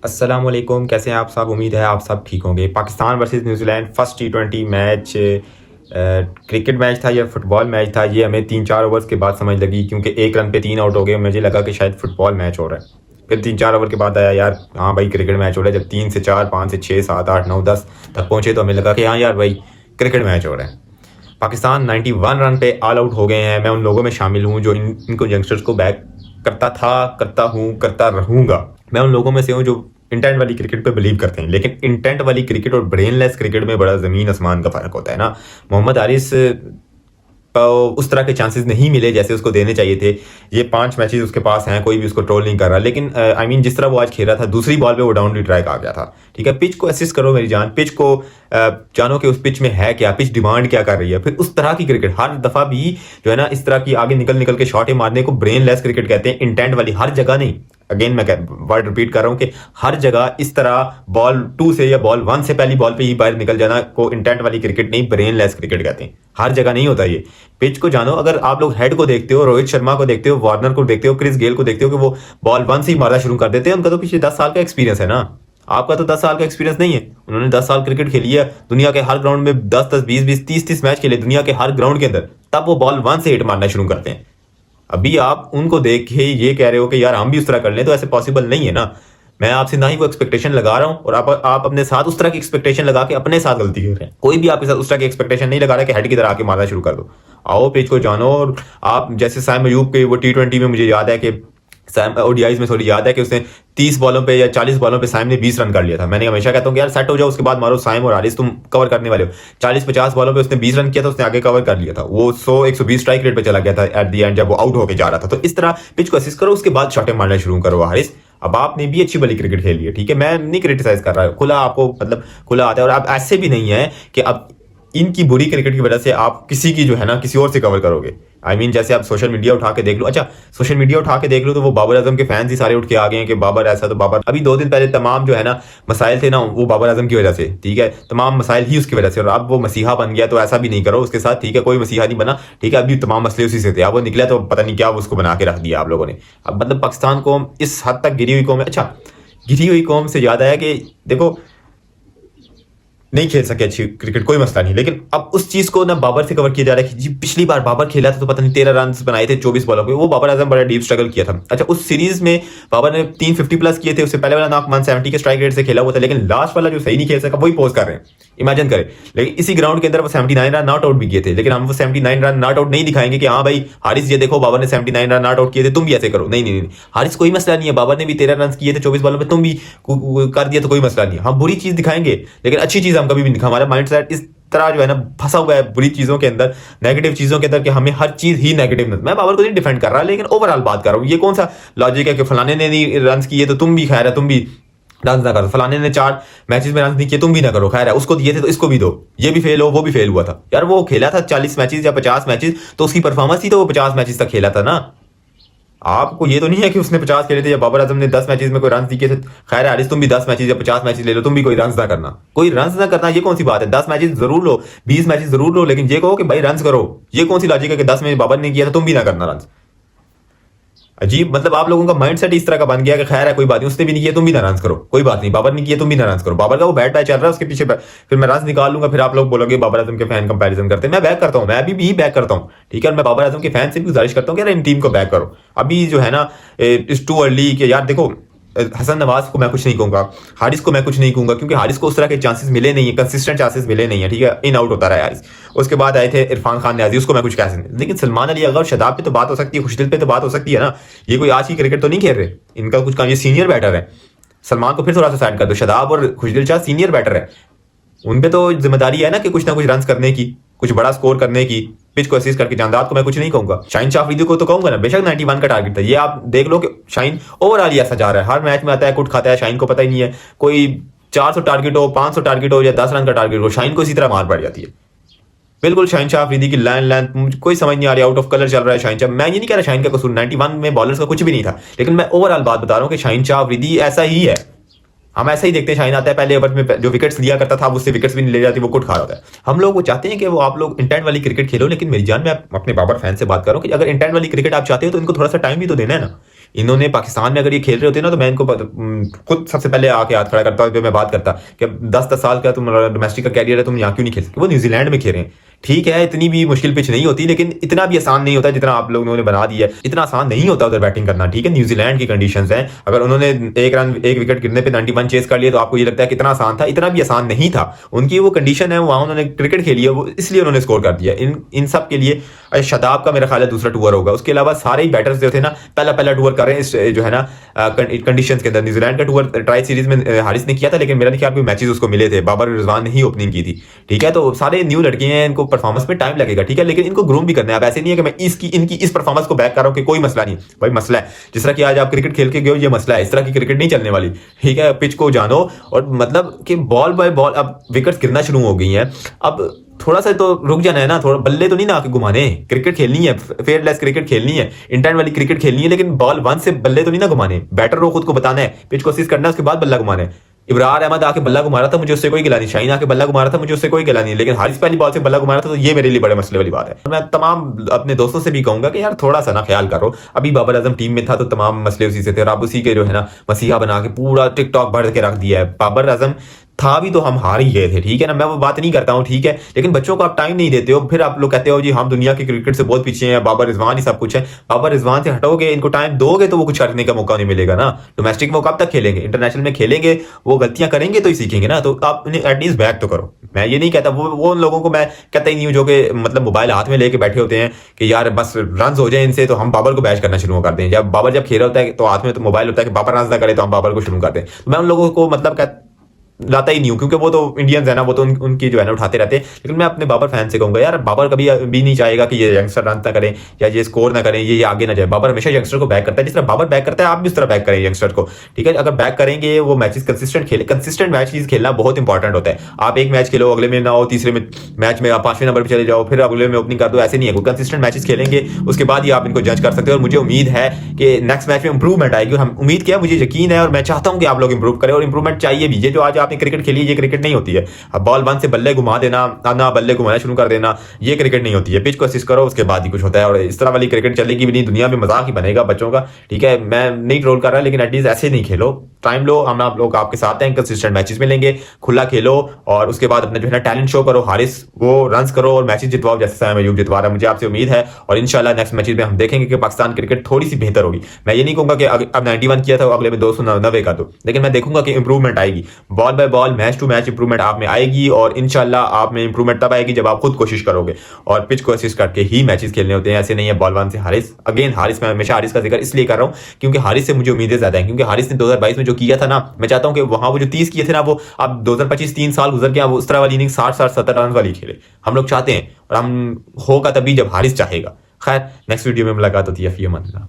अस्सलाम वालेकुम, कैसे हैं आप सब। उम्मीद है आप सब ठीक होंगे। Pakistan versus New Zealand first T20 match cricket match था या फुटबॉल मैच था, ये हमें 3-4 ओवर्स के बाद समझ लगी, क्योंकि एक रन पे 3 आउट हो गए। मुझे लगा कि शायद फुटबॉल मैच हो रहा है। फिर 3-4 ओवर के बाद आया यार हाँ भाई क्रिकेट मैच हो रहा है। जब 3 से 4, 5 से 6, 7, 8, 9, 10 तक पहुंचे तो हमें लगा कि हाँ यार भाई क्रिकेट मैच हो रहा है। पाकिस्तान 91 रन पे ऑल आउट हो गए हैं। मैं उन लोगों में शामिल हूँ जो इनको यंगस्टर्स को बैक करता था, करता हूँ, करता रहूँगा। मैं उन लोगों में से हूँ जो इंटेंट वाली क्रिकेट पे बिलीव करते हैं, लेकिन इंटेंट वाली क्रिकेट और ब्रेनलेस क्रिकेट में बड़ा ज़मीन आसमान का फ़र्क होता है ना। मोहम्मद हारिस को उस तरह के चांसेस नहीं मिले जैसे उसको देने चाहिए थे। ये 5 मैचेस उसके पास हैं, कोई भी उसको ट्रोल नहीं कर रहा, लेकिन आई मीन जिस तरह वो आज खेल रहा था, दूसरी बॉल पे वो डाउन ट्राइक आ गया था। ठीक है, पिच को असिस्ट करो मेरी जान, पिच को जानो कि उस पिच में है क्या, पिच डिमांड क्या कर रही है। फिर उस तरह की क्रिकेट हर दफ़ा भी जो है ना, इस तरह की आगे निकल निकल के शॉटें मारने को ब्रेनलेस क्रिकेट कहते हैं। इंटेंट वाली हर जगह नहीं, अगेन मैं वर्ड रिपीट कर रहा हूं कि हर जगह इस तरह बॉल 2 से या बॉल 1 से पहली बॉल पे ही बाहर निकल जाना को इंटेंट वाली क्रिकेट नहीं, ब्रेनलेस क्रिकेट कहते हैं। हर जगह नहीं होता ये। पिच को जानो। अगर आप लोग हेड को देखते हो, रोहित शर्मा को देखते हो, वार्नर को देखते हो, क्रिस गेल को देखते हो कि वो बॉल 1 से ही मारना शुरू कर देते हैं, उनका तो पिछले 10 साल का एक्सपीरियंस है ना। आपका तो 10 साल का एक्सपीरियंस नहीं है। उन्होंने 10 साल क्रिकेट खेली है, दुनिया के हर ग्राउंड में 10-10, 20-20, 30-30 मैच खेले दुनिया के हर ग्राउंड के अंदर, तब वो बॉल 1 से हिट मारना शुरू करते हैं। अभी आप उनको देख के ये कह रहे हो कि यार हम भी उस तरह कर लें, तो ऐसे पॉसिबल नहीं है ना। मैं आपसे ना ही वो एक्सपेक्टेशन लगा रहा हूं, और आप अपने साथ उस तरह की एक्सपेक्टेशन लगा के अपने साथ गलती कर रहे हैं। कोई भी आपके साथ उस तरह की एक्सपेक्टेशन नहीं लगा रहा कि हेड की तरह आके मारना शुरू कर दो। आओ पिच को जानो। और आप जैसे साइम अयूब के वो T20 में मुझे याद है कि ओडीआईज में सॉरी याद है कि उसने 30 बॉलों पे या 40 बॉलों पे साइम ने 20 रन कर लिया था। मैंने हमेशा कहता हूँ कि यार सेट हो जाओ, उसके बाद मारो। साइम और हारिस तुम कवर करने वाले हो। 40-50 बॉलों पे उसने 20 रन किया था, उसने आगे कवर कर लिया था। वो 100-120 स्ट्राइक रेट पे चला गया था एट द एंड, जब वो आउट होकर जा रहा था। तो इस तरह पिच को असिस्ट करो, उसके बाद शॉटें मारना शुरू करो। हारिस, अब आपने भी अच्छी भली क्रिकेट खेली है, ठीक है, मैं नहीं क्रिटिसाइज कर रहा हूँ, खुला आपको मतलब खुला आता है। और आप ऐसे भी नहीं है कि अब इनकी बुरी क्रिकेट की वजह से आप किसी की जो है ना किसी और से कवर करोगे। आई मीन जैसे आप सोशल मीडिया उठा के देख लो। अच्छा, सोशल मीडिया उठा के देख लो तो वो बाबर आजम के फैंस ही सारे उठ के आ गए हैं कि बाबर ऐसा, तो बाबर अभी 2 दिन पहले तमाम जो है ना मसाइल थे ना, वो बाबर आजम की वजह से, ठीक है, तमाम मसाइल ही उसकी वजह से। और अब वो मसीहा बन गया तो ऐसा भी नहीं करो उसके साथ, ठीक है, कोई मसीहा नहीं बना, ठीक है। अभी तमाम मसले उसी से थे, अब वो निकला तो पता नहीं क्या उसको बना के रख दिया आप लोगों ने। अब मतलब पाकिस्तान को इस हद तक गिरी हुई कौम है। अच्छा, गिरी हुई कौम से याद आया कि देखो, नहीं खेल सके अच्छी क्रिकेट, कोई मसला नहीं, लेकिन अब उस चीज को ना बाबर से कवर किया जा रहा है कि जी पिछली बार बाबर खेला था तो पता नहीं 13 रन बनाए थे 24 बॉलों पे, वो बाबर आजम बड़ा डीप स्ट्रगल किया था। अच्छा, उस सीरीज में बाबर ने 350 प्लस किए थे, उससे पहले वाला नॉक 170 के स्ट्राइक रेट से खेला हुआ था, लेकिन लास्ट वाला जो सही नहीं खेल सका वही पोस्ट कर रहे हैं। इमेजिन करें, लेकिन इसी ग्राउंड के अंदर वो 79 रन नॉट आउट भी किए थे, लेकिन हम वो 79 रन नॉट आउट नहीं दिखाएंगे कि हाँ भाई हारिस ये देखो बाबर ने 79 रन नॉट आउट किए थे, तुम भी ऐसे करो। नहीं नहीं नहीं, हारिस कोई मसला नहीं है, बाबर ने भी 13 रन किए थे 24 बॉलों में, तुम भी कर दिया तो कोई मसला नहीं है। हम बुरी चीज दिखाएंगे लेकिन अच्छी चीज हम कभी भी नहीं दिखा। हमारा माइंड सेट इस तरह जो है ना फंसा हुआ है बुरी चीजों के अंदर, नेगेटिव चीजों के अंदर, कि हमें हर चीज ही नेगेटिव। मैं बाबर को नहीं डिफेंड कर रहा, लेकिन ओवरऑल बात कर रहा हूँ। ये कौन सा लॉजिक है कि फलाने ने नहीं रन किए तो तुम भी खैर है, तुम भी रन ना करो, फलाने ने 4 मैचेस में रन नहीं किए तुम भी ना करो, खैर है, उसको दिए थे तो इसको भी दो, ये भी फेल हो वो भी फेल हुआ था। यार वो खेला था 40 मैचेस या 50 मैचेस, तो उसकी परफॉर्मेंस ही तो वो 50 मैचेस तक खेला था ना। आपको ये तो नहीं है कि उसने 50 खेले थे या बाबर आजम ने 10 मैचेस में कोई रन दिए थे। खैर हारिस, तुम भी 10 मैचेस या 50 मैचेस ले लो, तुम भी कोई रन ना करना, कोई रन ना करना, ये कौन सी बात है। 10 मैचेस जरूर लो, 20 मैचेस जरूर लो, लेकिन ये कहो कि भाई रन करो, ये कौन सी लॉजिक है कि 10 में बाबर ने किया था तुम भी ना करना रन। अजीब, मतलब आप लोगों का माइंडसेट इस तरह का बन गया कि खैर है कोई बात नहीं, उसने भी नहीं किया तुम भी ना रन करो, कोई बात नहीं, बाबर ने किया तुम भी ना रन करो। बाबर का वो बैट बैच चल रहा है, उसके पीछे फिर मैं रन निकाल लूंगा, फिर आप लोग बोलोगे बाबर आजम के फैन कंपैरिजन करते हैं। मैं बैक करता हूं, मैं अभी भी बैक करता हूं, ठीक है। और मैं बाबर आजम के फैन से भी गुजारिश करता हूं कि यार इन टीम को बैक करो। अभी जो है ना इट्स टू अर्ली कि यार देखो, हसन नवाज को मैं कुछ नहीं कहूंगा, हारिस को मैं कुछ नहीं कहूंगा, क्योंकि हारिस को उस तरह के चांसेस मिले नहीं है, कंसिस्टेंट चांसेस मिले नहीं है, ठीक है, इन आउट होता रहा हारिस। उसके बाद आए थे इरफान खान न्याजी, उसको मैं कुछ कह सकता, लेकिन सलमान अली अगर शदाब पे तो बात हो सकती है, खुशदिल पे तो बात हो सकती है ना। ये कोई आज की क्रिकेट तो नहीं खेल रहे, इनका कुछ काम, ये सीनियर बैटर है। सलमान को फिर थोड़ा सा साइड कर दो, शदाब और खुशदिल शाह सीनियर बैटर है, उन पे तो जिम्मेदारी है ना कि कुछ ना कुछ रन करने की, कुछ बड़ा स्कोर करने की। पिच को असिस्ट करके जामदाद को मैं कुछ नहीं कहूंगा, शाहीन शाह अफरीदी को तो कहूंगा ना, बेशक 91 का टारगेट था। ये आप देख लो कि शाहीन ओवरऑल ही ऐसा जा रहा है, हर मैच में आता है कुट खाता है, शाहीन को पता ही नहीं है। कोई 400 टारगेट हो, 500 टारगेट हो या 10 रन का टारगेट हो, शाहीन को इसी तरह मार पड़ जाती है। बिल्कुल शाहीन शाह अफरीदी की लाइन लेंथ कोई समझ नहीं आ रही, आउट ऑफ कलर चल रहा है शाहीन शाह। मैं ये नहीं कह रहा शाहीन का कसूर, 91 में बॉलर्स का कुछ भी नहीं था, लेकिन मैं ओवरऑल बात बता रहा हूँ कि शाहीन शाह अफरीदी ऐसा ही है। हम ऐसा ही देखते हैं, शाहीन आता है पहले ओवर में जो विकेट्स लिया करता था, उससे विकेट्स भी नहीं ले जाती, वो कुट खा रहा है। हम लोग वो चाहते हैं कि वो आप लोग इंटेंट वाली क्रिकेट खेलो, लेकिन मेरी जान में अपने बाबर फैन से बात करो कि अगर इंटेंट वाली क्रिकेट आप चाहते हो तो इनको थोड़ा सा टाइम भी तो देना है ना। इन्होंने पाकिस्तान में अगर ये खेल रहे होते ना तो मैं इनको खुद सबसे पहले आके हाथ खड़ा करता मैं बात करता कि 10-10 साल का तुम डोमेस्टिक का कैरियर है, तुम यहाँ क्यों नहीं खेल सकते। वो न्यूजीलैंड में खेल रहे हैं, ठीक है इतनी भी मुश्किल पिच नहीं होती, लेकिन इतना भी आसान नहीं होता जितना आप लोगों ने बना दिया है। इतना आसान नहीं होता उधर बैटिंग करना, ठीक है। न्यूजीलैंड की कंडीशंस हैं, अगर उन्होंने एक विकेट गिरने पे 91 चेस कर लिए तो आपको ये लगता है कितना आसान था, इतना भी आसान नहीं था। उनकी वो कंडीशन है, वहां उन्होंने क्रिकेट खेली है, वो इसलिए उन्होंने स्कोर कर दिया। इन सब के लिए शदाब का मेरा ख्याल है दूसरा टूर होगा। उसके अलावा सारे ही बैटर्स जो थे ना पहला टूर कर रहे हैं जो है ना कंडीशंस के अंदर। न्यूजीलैंड का टूर ट्राई सीरीज में हारिस ने किया था, लेकिन मेरा नहीं ख्याल कोई मैचेस उसको मिले थे, बाबर रिजवान ने ही ओपनिंग की थी, ठीक है। तो सारे न्यू लड़के हैं, इनको परफॉर्मेंस में टाइम लगेगा, ठीक है, लेकिन इनको ग्रूम भी करना है। अब ऐसे नहीं है कि मैं इनकी इस परफॉर्मेंस को बैक कर रहा हूं कि कोई मसला नहीं, भाई मसला है। जिस तरह की आज आप क्रिकेट खेल के गए हो, ये मसला है, इस तरह की क्रिकेट नहीं चलने वाली, ठीक है। पिच को जानो और मतलब कि बॉल बाय बॉल अब विकेट्स गिरना शुरू हो गई हैं। अब थोड़ा सा तो रुक जाना है ना, थोड़ा बल्ले तो नहीं ना आके घुमाने। क्रिकेट खेलनी है, फेयरलेस क्रिकेट खेलनी है, इंटेंट वाली क्रिकेट खेलनी है, लेकिन बॉल वन से बल्ले तो नहीं ना घुमाने। बैटर को खुद को बताना है, पिच को असिस्ट करना है, उसके बाद बल्ला घुमाना है। इब्रार अहमद आके बल्ला घुमा रहा था, मुझे उससे कोई गिला नहीं। शाहीन आके बल्ला घुमा रहा था, मुझे उससे कोई गिला नहीं, लेकिन हारिस पहली बॉल से बल्ला घुमा रहा था, तो ये मेरे लिए बड़े मसले वाली बात है। मैं तमाम अपने दोस्तों से भी कहूंगा कि यार थोड़ा सा ना ख्याल करो। अभी बाबर आजम टीम में था तो तमाम मसले उसी से थे, और आप उसी के जो है ना मसीहा बना के पूरा टिकटॉक भर के रख दिया है। बाबर आजम था भी तो हम हार ही गए थे, ठीक है ना, मैं वो बात नहीं करता हूँ, ठीक है, लेकिन बच्चों को आप टाइम नहीं देते हो, फिर आप लोग कहते हो जी हम दुनिया के क्रिकेट से बहुत पीछे हैं, बाबर रिजवान ही सब कुछ है। बाबर रिजवान से हटोगे, इनको टाइम दोगे तो वो कुछ करने का मौका नहीं मिलेगा ना। डोमेस्टिक में वो कब तक खेलेंगे, इंटरनेशनल में खेलेंगे, वो गलतियां करेंगे तो ही सीखेंगे ना। तो आप उन्हें एटलीस्ट बैक तो करो। मैं ये नहीं कहता, वो उन लोगों को मैं कहता ही नहीं हूँ जो कि मतलब मोबाइल हाथ में लेके बैठे होते हैं कि यार बस रन हो जाए इनसे तो हम बाबर को बैच करना शुरू कर दें। जब बाबर जब खेल रहा होता है तो हाथ में तो मोबाइल होता है कि बाबर रन ना करे तो हम बाबर को शुरू कर दें। तो मैं उन लोगों को मतलब लाता ही नहीं हूं, क्योंकि वो तो इंडियंस है ना, वो तो उनकी जो है ना उठाते रहते हैं। लेकिन मैं अपने बाबर फैन से कहूंगा यार बाबर कभी भी नहीं चाहेगा कि ये यंगस्टर रन ना करें या ये स्कोर ना करें, ये आगे ना जाए। बाबर हमेशा यंगस्टर को बैक करता है, जिस तरह बाबर बैक करता है आप भी उस तरह बैक करें यंगस्टर को, ठीक है। अगर बैक करेंगे वो मैचेस कंसिस्टेंट खेले, कंसिस्टेंट मैच खेलना बहुत इंपॉर्टेंट होता है। आप एक मैच खेलो, अगले में ना हो, तीसरे मैच में आप 5वें नंबर पर चले जाओ, फिर अगले में ओपनिंग कर दो, ऐसे नहीं है। कंसिस्टेंट मैचेस खेलेंगे उसके बाद ही आप इनको जज कर सकते हो। और मुझे उम्मीद है कि नेक्स्ट मैच में इंप्रूवमेंट आएगी, और हम उम्मीद किया, मुझे यकीन है और मैं चाहता हूं कि आप लोग इंप्रूव करें, और इंप्रूवमेंट चाहिए भी। ये जो आज आपने क्रिकेट खेली ये क्रिकेट नहीं होती है। अब बॉल वन से बल्ले घुमा देना ना, बल्ले घुमाना शुरू कर देना, ये क्रिकेट नहीं होती है। पिच को असिस्ट करो उसके बाद ही कुछ होता है, और इस तरह वाली क्रिकेट चलेगी भी नहीं, दुनिया में मजाक ही बनेगा बच्चों का, ठीक है। मैं नहीं ट्रोल कर रहा, लेकिन एटलीस्ट ऐसे नहीं खेलो, टाइम लो। हम आप लोग आपके साथ हैं, कंसिस्टेंट मैचेस में लेंगे, खुला खेलो, और उसके बाद अपना जो है ना टैलेंट शो करो। हारिस वो रन्स करो और मैचेस जितवाओ, जैसे समय में जितवा रहा है। मुझे आपसे उम्मीद है, और इंशाल्लाह नेक्स्ट मैचेस में हम देखेंगे कि पाकिस्तान क्रिकेट थोड़ी सी बेहतर होगी। मैं ये नहीं कहूंगा कि अब 91 किया था अगले में 290 का दो, लेकिन मैं देखूंगा कि इंप्रूवमेंट आएगी, ball by ball, match to match improvement आप में आएगी। और इंशाल्लाह आप में इंप्रूवमेंट तब आएगी जब आप खुद कोशिश करोगे, और पिच को असिस्ट करके ही मैचेस खेलने होते हैं, ऐसे नहीं है बॉल वन से हारिस। अगेन हारिस, मैं हमेशा हारिस का जिक्र इसलिए कर रहा हूं क्योंकि हारिस से मुझे उम्मीदें ज्यादा हैं, क्योंकि हारिस ने 2022 में जो किया था ना, मैं चाहता हूं कि वहां वो जो 30 किए थे ना, वो अब 2025 3 साल गुजर गया, वो उस तरह वाली इनिंग 60-70 रन वाली खेले, हम लोग चाहते हैं, और हम होगा तभी जब हारिस चाहेगा। खैर नेक्स्ट वीडियो में मुलाकात होती है। फी अमान अल्लाह।